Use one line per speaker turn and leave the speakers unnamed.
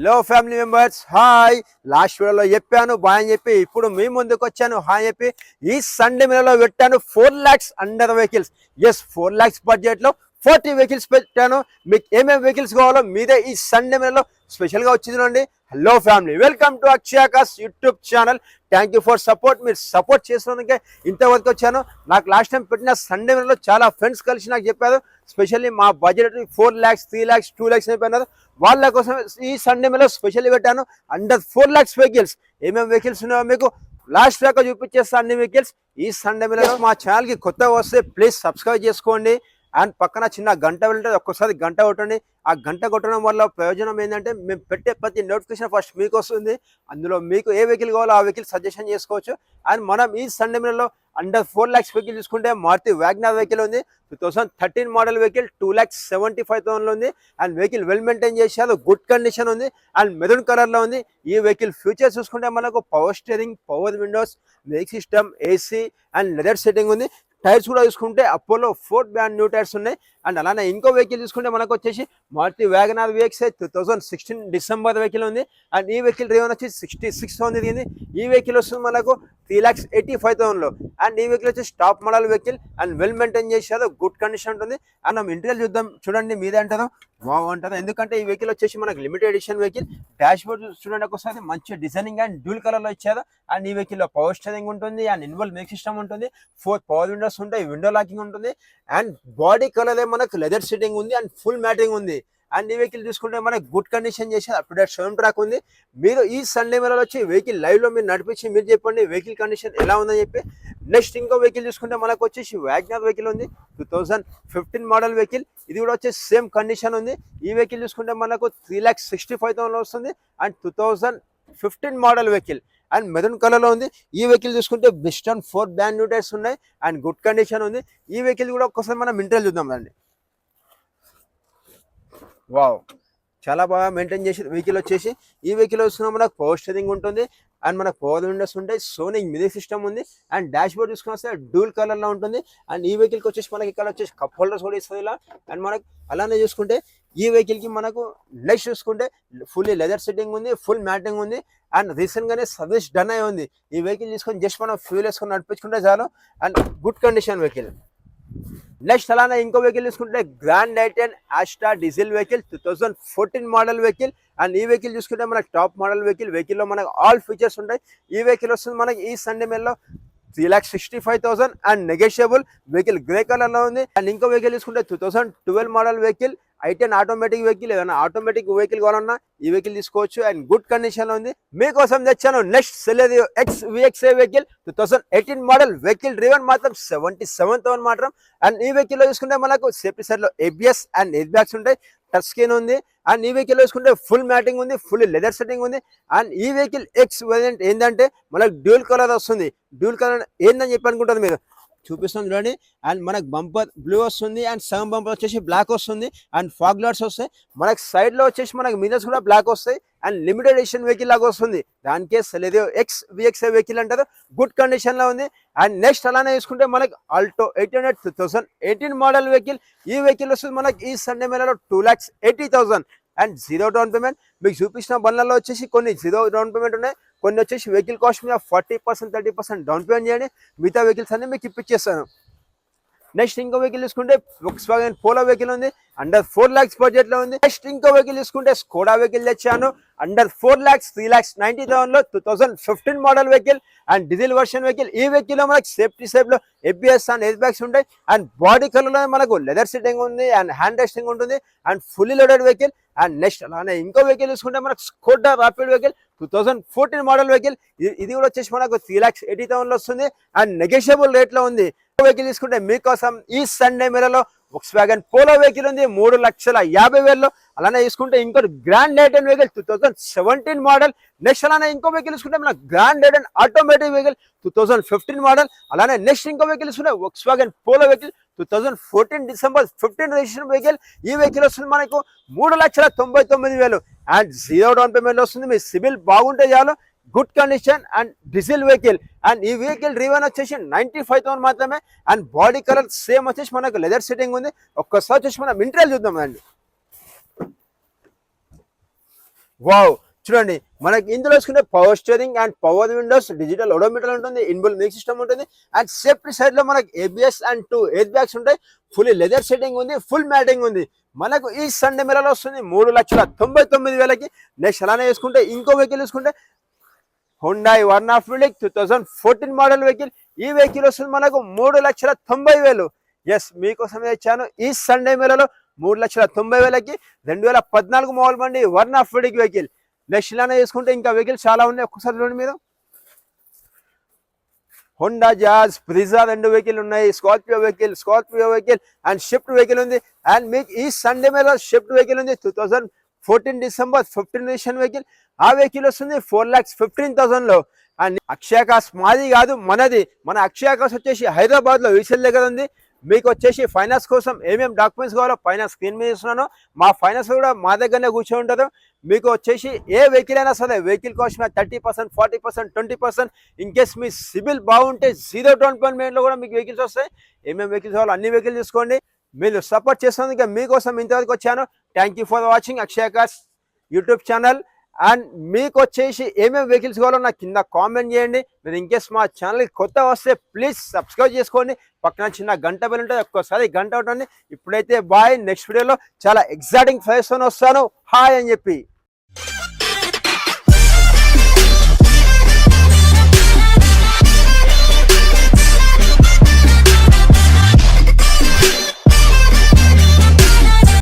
Hello family members, hi. Last వీడియోలో చెప్పాను bye అని చెప్పి, ఇప్పుడు మీ ముందుకు వచ్చాను హాయ్ చెప్పి. ఈ సండే మేళలో పెట్టాను 4 lakhs under vehicles. Yes, 4 lakhs బడ్జెట్లో 40 వెహికల్స్ పెట్టాను. మీకు ఏమేమి వెహికల్స్ కావాలో మీదే ఈ సండే మేళలో స్పెషల్గా వచ్చిందండి. హలో ఫ్యామిలీ, వెల్కమ్ టు అక్షయాకాస్ YouTube channel. Thank you for support. మీరు సపోర్ట్ చేసినందుకే ఇంతవరకు వచ్చాను. నాకు లాస్ట్ టైం పెట్టిన సండే మేళలో చాలా ఫ్రెండ్స్ కలిసి నాకు చెప్పారు, స్పెషల్లీ మా బడ్జెట్ 4 lakhs, 3 lakhs, 2 lakhs అయిపోయినారు. వాళ్ళ కోసం ఈ సండే మేళలో స్పెషల్లీ పెట్టాను అండర్ 4 lakhs వెహికల్స్. ఏమేమి వెహికల్స్ ఉన్నాయో మీకు లాస్ట్ దాకా చూపించేస్తా అన్ని వెహికల్స్. ఈ సండే మేళలో మా ఛానల్కి కొత్తగా వస్తే ప్లీజ్ సబ్స్క్రైబ్ చేసుకోండి. అండ్ పక్కన చిన్న గంట వెళ్తుంది, ఒక్కసారి గంట కొట్టండి. ఆ గంట కొట్టడం వల్ల ప్రయోజనం ఏంటంటే మేము పెట్టే ప్రతి నోటిఫికేషన్ ఫస్ట్ మీకు వస్తుంది. అందులో మీకు ఏ వెహికల్ కావాలో ఆ వెహికల్ సజెషన్ చేసుకోవచ్చు. అండ్ మనం ఈ సండే మేళలో అండర్ 4 lakhs వెహికల్ చూసుకుంటే మారుతి వ్యాగనర్ వెహికల్ ఉంది. 2013 మోడల్ వెహికల్ 2,75,000 ఉంది. అండ్ వెహికల్ వెల్ మెయింటైన్ చేశారు, గుడ్ కండిషన్ ఉంది. అండ్ మెరూన్ కలర్లో ఉంది. ఈ వెహికల్ ఫ్యూచర్స్ చూసుకుంటే మనకు power steering, power windows, music system, AC and leather seating ఉంది. టైర్స్ కూడా చూసుకుంటే అపోలో 4 బ్రాండ్ న్యూ టైర్స్ ఉన్నాయి. అండ్ అలానే ఇంకో వెహికల్ చూసుకుంటే మనకు వచ్చేసి Maruti Wagon R VXi 2016 December vehicle ఉంది. అండ్ ఈ వెహికల్ డ్రైవర్ వచ్చి 66,000 దిగింది. ఈ వెహికల్ వస్తుంది మనకు 3,85,000లో. అండ్ ఈ వెహికల్ వచ్చి top model vehicle and well maintain చేశారు, గుడ్ కండిషన్ ఉంటుంది. అండ్ మనం ఇంటీరియర్ చూద్దాం, చూడండి మీదే అంటారు బాగుంటుంది. ఎందుకంటే ఈ వెహికల్ వచ్చేసి మనకు limited edition vehicle. Dashboard చూడండి ఒకసారి, మంచి డిజైనింగ్ అండ్ డ్యూల్ కలర్లో ఇచ్చారు. అండ్ ఈ వెహికల్లో పవర్ స్టీరింగ్ ఉంటుంది, అండ్ ఇన్వాల్వ్ మ్యూజిక్ సిస్టమ్ ఉంటుంది, 4 పవర్ విండోస్ ఉంటాయి, విండో లాకింగ్ ఉంటుంది. అండ్ బాడీ కలర్ మనకు లెదర్ సెట్టింగ్ ఉంది అండ్ ఫుల్ మ్యాటింగ్ ఉంది. అండ్ ఈ వెహికల్ చూసుకుంటే మనకు గుడ్ కండిషన్ చేసి up to date showroom track ఉంది. మీరు ఈ సండే మేళలో వచ్చి వెహికల్ లైవ్లో మీరు నడిపించి మీరు చెప్పండి వెహికల్ కండిషన్ ఎలా ఉందని చెప్పి. నెక్స్ట్ ఇంకో వెహికల్ చూసుకుంటే మనకు వచ్చేసి వ్యాగనర్ వెహికల్ ఉంది, 2015 మోడల్ వెహికల్. ఇది కూడా వచ్చేసి సేమ్ కండిషన్ ఉంది. ఈ వెహికల్ చూసుకుంటే మనకు 3,65,000 వస్తుంది. And 2015 model vehicle and maroon కలర్లో ఉంది. ఈ వెహికల్ చూసుకుంటే బిస్టన్ 4 బ్రాండ్ న్యూ టైర్స్ ఉన్నాయి అండ్ గుడ్ కండిషన్ ఉంది. ఈ వెహికల్ కూడా ఒక్కసారి మనం ఇంటీరియర్ చూద్దాం రండి. వావ్, చాలా బాగా మెయింటైన్ చేసి వెహికల్ వచ్చేసి. ఈ వెహికల్ వస్తున్నా మనకు పవర్ స్టీరింగ్ ఉంటుంది అండ్ మనకు పవర్ విండోస్ ఉంటాయి, సోనిక్ మ్యూజిక్ సిస్టమ్ ఉంది. అండ్ డాష్ బోర్డ్ చూసుకుని వస్తే డూల్ కలర్లో ఉంటుంది. అండ్ ఈ వెహికల్కి వచ్చేసి మనకి ఇక్కడ వచ్చేసి కప్ హోల్డర్స్ కూడా ఇస్తుంది ఇలా. అండ్ మనకు అలానే చూసుకుంటే ఈ వెహికల్కి మనకు నెక్స్ట్ చూసుకుంటే ఫుల్లీ లెదర్ సెట్టింగ్ ఉంది, ఫుల్ మ్యాటింగ్ ఉంది. అండ్ రీసెంట్గానే సర్వీస్ డన్ అయి ఉంది. ఈ వెహికల్ తీసుకొని జస్ట్ మనం ఫ్యూల్ వేసుకొని నడిపించుకుంటే చాలు. And good condition vehicle. Next అలానే ఇంకో వెహికల్ చూసుకుంటే grand i ten Astra diesel vehicle 2014 model vehicle. And ఈ వెహికల్ చూసుకుంటే మనకి టాప్ మోడల్ వెహికల్. వెహికల్లో మనకు ఆల్ ఫీచర్స్ ఉంటాయి. ఈ వెహికల్ వస్తుంది మనకి ఈ సండే మేళలో 3,65,000 అండ్ నెగోషియబుల్. వెహికల్ గ్రే కలర్లో ఉంది. అండ్ ఇంకో వెహికల్ చూసుకుంటే 2012 model vehicle, i ten automatic vehicle. ఏదైనా ఆటోమేటిక్ వెహికల్ కావాలన్నా ఈ వెహికల్ తీసుకోవచ్చు అండ్ గుడ్ కండిషన్ లో ఉంది. మీకోసం తెచ్చాను next Celerio XVXi vehicle 2018 model vehicle. Driven మాత్రం 77,000 మాత్రం. అండ్ ఈ వెహికల్ లో చూసుకుంటే మనకు సేఫ్టీ సైడ్ లో ABS అండ్ ఎయిర్ బ్యాగ్స్ ఉంటాయి, టచ్ స్క్రీన్ ఉంది. అండ్ ఈ వెహికల్ చూసుకుంటే ఫుల్ మ్యాటింగ్ ఉంది, ఫుల్ లెదర్ సెట్టింగ్ ఉంది. అండ్ ఈ వెహికల్ X వేరియంట్ ఏంటంటే మనకు డ్యూల్ కలర్ వస్తుంది. డ్యూల్ కలర్ ఏందని చెప్పి అనుకుంటారు మీరు, చూపిస్తుంది చూడండి. అండ్ మనకు బంపర్ బ్లూ వస్తుంది అండ్ సగం బంపర్ వచ్చేసి బ్లాక్ వస్తుంది. అండ్ ఫాగ్ లైట్స్ వస్తాయి. మనకు సైడ్ లో వచ్చేసి మనకు మిరర్స్ కూడా బ్లాక్ వస్తాయి. అండ్ లిమిటెడ్ ఎడిషన్ వెహికల్ లాగా వస్తుంది. దానికే సెలెరియో XVXi వెహికల్ అంటారు. గుడ్ కండిషన్ లో ఉంది. అండ్ నెక్స్ట్ అలానే చూసుకుంటే మనకి ఆల్టో 800 2018 మోడల్ వెహికల్. ఈ వెహికల్ వస్తుంది మనకి ఈ సండే మేళలో 2,80,000 అండ్ జీరో డౌన్ పేమెంట్. మీకు చూపించిన బండ్లలో వచ్చేసి కొన్ని జీరో డౌన్ పేమెంట్ ఉన్నాయి, కొన్ని వచ్చేసి వెహికల్ కాస్ట్ మీద 40% 30% డౌన్ పేమెంట్ చేయండి. మిగతా వెహికల్స్ అన్ని మీకు ఇప్పించేస్తాను. నెక్స్ట్ ఇంకో వెహికల్ చూసుకుంటే వోక్స్వాగన్ పోలో వెహికల్ ఉంది, అండర్ 4 lakhs బడ్జెట్ లో ఉంది. నెక్స్ట్ ఇంకో వెహికల్ చూసుకుంటే స్కోడా వెహికల్ తెచ్చాను under 4 lakhs 3,90,000లో 2015 model vehicle and diesel version vehicle. ఈ వెహికల్ లో మనకి సేఫ్టీ సైడ్ లో ABS అండ్ ఎయిర్ బ్యాగ్స్ ఉంటాయి. అండ్ బాడీ కలర్ లో మనకు లెదర్ సెట్టింగ్ ఉంది అండ్ హ్యాండ్ రెస్టింగ్ ఉంటుంది and fully loaded vehicle. And next అలానే ఇంకో వెహికల్ చూసుకుంటే మనకు Skoda rapid vehicle 2014 model vehicle. ఇది కూడా వచ్చేసి మనకు 3,80,000లో వస్తుంది అండ్ నెగోషియబుల్ రేట్ లో ఉంది. వెహికల్ తీసుకుంటే మీకోసం ఈ సండే మేళలో వోక్స్వాగన్ పోలో వెహికల్ ఉంది 3,50,000. అలానే తీసుకుంటే ఇంకో grand i ten vehicle 2017 model. Next అలానే ఇంకో వెహికల్ తీసుకుంటే మన grand i ten automatic vehicle 2015 model. అలానే నెక్స్ట్ ఇంకో వెహికల్ తీసుకుంటే Volkswagen Polo vehicle 2014 December 15 registration vehicle. ఈ వెహికల్ వస్తుంది మనకు 3,99,000 అండ్ జీరో డౌన్ పేమెంట్ వస్తుంది. మీ సిబిల్ బాగుంటే చాలు. Good condition and diesel vehicle. And ఈ వెహికల్ డ్రైవెన్ వచ్చేసి 95,000 మాత్రమే. అండ్ బాడీ కలర్ సేమ్ వచ్చేసి మనకు లెదర్ సెట్టింగ్ ఉంది. ఒక్కసారి వచ్చేసి మనం ఇంటీరియర్ చూద్దాం అండి. వావ్, చూడండి మనకి ఇందులో వేసుకుంటే power steering and power Windows, digital odometer ఉంటుంది, ఇన్బుల్ మ్యూజిక్ సిస్టమ్ ఉంటుంది, అండ్ సేఫ్టీ సైడ్ లో మనకి ఏబిఎస్ అండ్ 2 ఎయిర్ బ్యాగ్స్ ఉంటాయి. ఫుల్ లెదర్ సెట్టింగ్ ఉంది, ఫుల్ మ్యాటింగ్ ఉంది. మనకు ఈ సండే మేళలో వస్తుంది 3,99,000కి. నెక్స్ట్ అలానే వేసుకుంటే ఇంకో వెహికల్ తీసుకుంటే హుండాయ్ వర్నా ఫిలిక్ 2014 మోడల్ వెహికల్. ఈ వెహికల్ వస్తుంది మనకు 3,90,000. ఎస్, మీకోసం తెచ్చాను ఈ సండే మేళలో 3,90,000కి 2014 మోడల్ బండి వర్నా ఫిలిక్ వెహికల్. నెక్స్ట్ ఇలానే చేసుకుంటే ఇంకా వెహికల్ చాలా ఉన్నాయి, ఒక్కసారి చూడండి మీరు. హోండా జాజ్, బ్రిజా 2 వెహికల్ ఉన్నాయి, Scorpio vehicle and shift vehicle ఉంది. అండ్ మీకు ఈ సండే మీద షిఫ్ట్ వెహికల్ ఉంది 2014 డిసెంబర్ 15 ఎడిషన్ వెహికల్. ఆ వెహికల్ వస్తుంది 4,15,000లో. అండ్ అక్షయ కార్స్ మాది కాదు, మనది. మన అక్షయ కార్స్ వచ్చేసి హైదరాబాద్ లో విసల్ దగ్గర ఉంది. మీకు వచ్చేసి ఫైనాన్స్ కోసం ఏమేమి డాక్యుమెంట్స్ కావాలో పైన స్క్రీన్ మీద ఇస్తున్నాను. మా ఫైనాన్స్ కూడా మా దగ్గరనే కూర్చొని ఉంటుంది. మీకు వచ్చేసి ఏ వెహికల్ అయినా సరే వెహికల్ కాస్ట్ మీద 30%, 40%, 20%. ఇన్ కేస్ మీ సిబిల్ బాగుంటే 0 డౌన్ పేమెంట్లో కూడా మీకు వెహికల్స్ వస్తాయి. ఏమేమి వెహికల్స్ కావాలో అన్ని వెహికల్ తీసుకోండి. మీరు సపోర్ట్ చేసినందుకు మీకోసం ఇంతవరకు వచ్చాను. Thank you for watching Akshaya cars YouTube channel. And మీకు వచ్చేసి ఏమేమి వెహికల్స్ కావాలో నాకు కింద కామెంట్ చేయండి. మీరు ఇంకేస్ మా ఛానల్కి కొత్త వస్తే ప్లీజ్ సబ్స్క్రైబ్ చేసుకోండి. పక్కన చిన్న గంట బెల్ ఉంటుంది, ఒక్కసారి గంట అవుతుంది. ఇప్పుడైతే బాయ్. నెక్స్ట్ వీడియోలో చాలా ఎగ్జైటింగ్ ప్రైస్తో వస్తాను. హాయ్ అని చెప్పి.